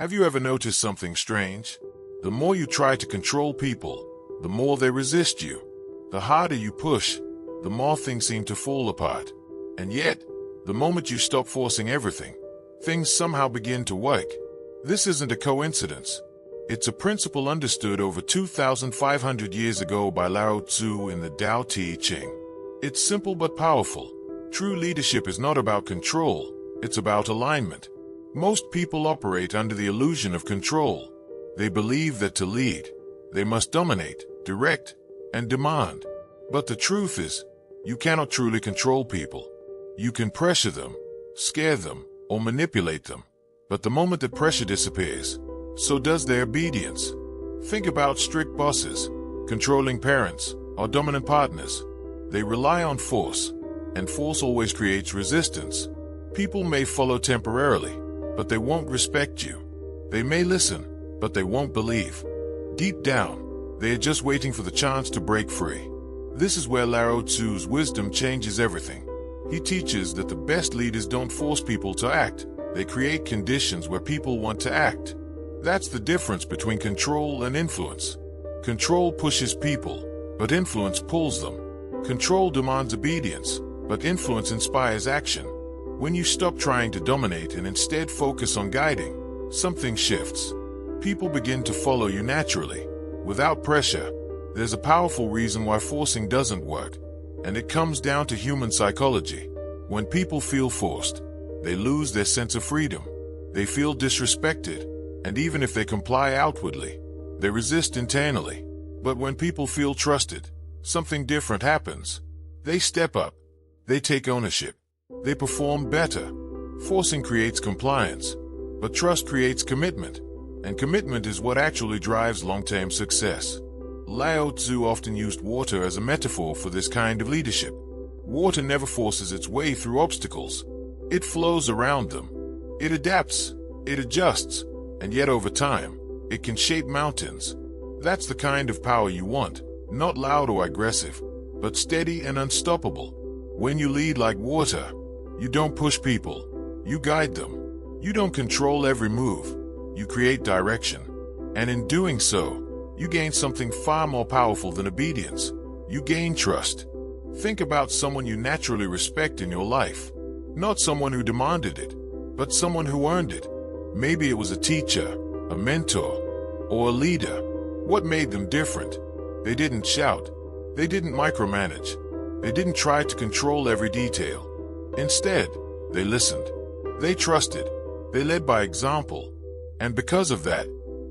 Have you ever noticed something strange? The more you try to control people, the more they resist you. The harder you push, the more things seem to fall apart. And yet, the moment you stop forcing everything, things somehow begin to work. This isn't a coincidence. It's a principle understood over 2,500 years ago by Lao Tzu in the Tao Te Ching. It's simple but powerful. True leadership is not about control, it's about alignment. Most people operate under the illusion of control. They believe that to lead, they must dominate, direct, and demand. But the truth is, you cannot truly control people. You can pressure them, scare them, or manipulate them. But the moment that pressure disappears, so does their obedience. Think about strict bosses, controlling parents, or dominant partners. They rely on force, and force always creates resistance. People may follow temporarily, but they won't respect you. They may listen, but they won't believe. Deep down, they are just waiting for the chance to break free. This is where Lao Tzu's wisdom changes everything. He teaches that the best leaders don't force people to act. They create conditions where people want to act. That's the difference between control and influence. Control pushes people, but influence pulls them. Control demands obedience, but influence inspires action. When you stop trying to dominate and instead focus on guiding, something shifts. People begin to follow you naturally, without pressure. There's a powerful reason why forcing doesn't work, and it comes down to human psychology. When people feel forced, they lose their sense of freedom. They feel disrespected, and even if they comply outwardly, they resist internally. But when people feel trusted, something different happens. They step up. They take ownership. They perform better. Forcing creates compliance, but trust creates commitment, and commitment is what actually drives long-term success. Lao Tzu often used water as a metaphor for this kind of leadership. Water never forces its way through obstacles. It flows around them. It adapts, it adjusts, and yet over time, it can shape mountains. That's the kind of power you want, not loud or aggressive, but steady and unstoppable. When you lead like water, you don't push people, you guide them. You don't control every move, you create direction. And in doing so, you gain something far more powerful than obedience. You gain trust. Think about someone you naturally respect in your life. Not someone who demanded it, but someone who earned it. Maybe it was a teacher, a mentor, or a leader. What made them different? They didn't shout. They didn't micromanage. They didn't try to control every detail. Instead, they listened. They trusted. They led by example. And because of that,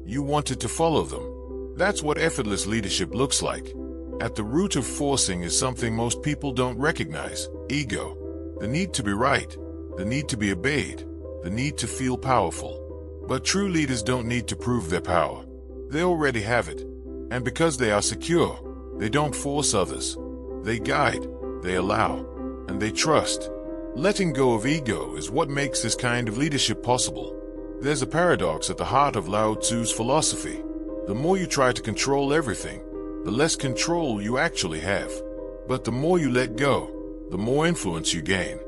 you wanted to follow them. That's what effortless leadership looks like. At the root of forcing is something most people don't recognize: ego. The need to be right, the need to be obeyed, the need to feel powerful. But true leaders don't need to prove their power. They already have it. And because they are secure, they don't force others. They guide, they allow, and they trust. Letting go of ego is what makes this kind of leadership possible. There's a paradox at the heart of Lao Tzu's philosophy. The more you try to control everything, the less control you actually have. But the more you let go, the more influence you gain.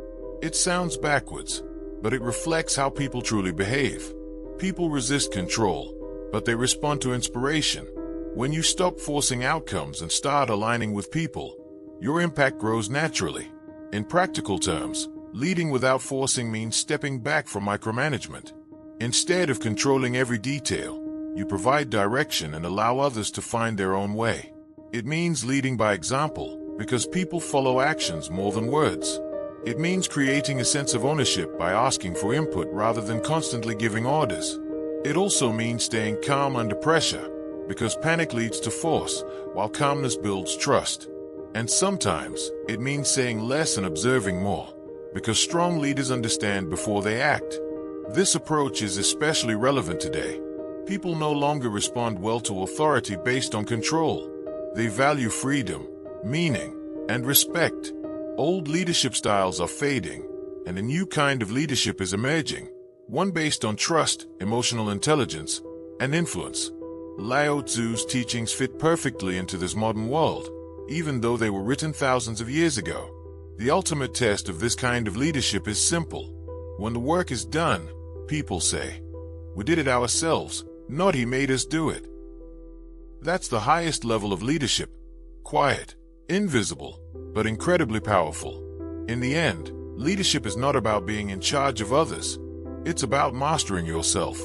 It sounds backwards, but it reflects how people truly behave. People resist control, but they respond to inspiration. When you stop forcing outcomes and start aligning with people, your impact grows naturally. In practical terms, leading without forcing means stepping back from micromanagement. Instead of controlling every detail, you provide direction and allow others to find their own way. It means leading by example, because people follow actions more than words. It means creating a sense of ownership by asking for input rather than constantly giving orders. It also means staying calm under pressure, because panic leads to force, while calmness builds trust. And sometimes, it means saying less and observing more, because strong leaders understand before they act. This approach is especially relevant today. People no longer respond well to authority based on control. They value freedom, meaning, and respect. Old leadership styles are fading, and a new kind of leadership is emerging, one based on trust, emotional intelligence, and influence. Lao Tzu's teachings fit perfectly into this modern world, even though they were written thousands of years ago. The ultimate test of this kind of leadership is simple. When the work is done, people say, We did it ourselves, not he made us do it. That's the highest level of leadership. Quiet, invisible, but incredibly powerful. In the end, leadership is not about being in charge of others. It's about mastering yourself.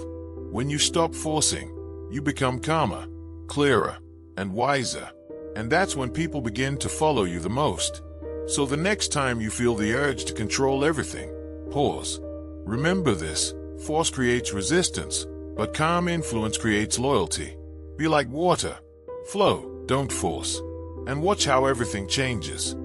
When you stop forcing, you become calmer, clearer, and wiser. And that's when people begin to follow you the most. So the next time you feel the urge to control everything, pause. Remember this: force creates resistance, but calm influence creates loyalty. Be like water. Flow, don't force. And watch how everything changes.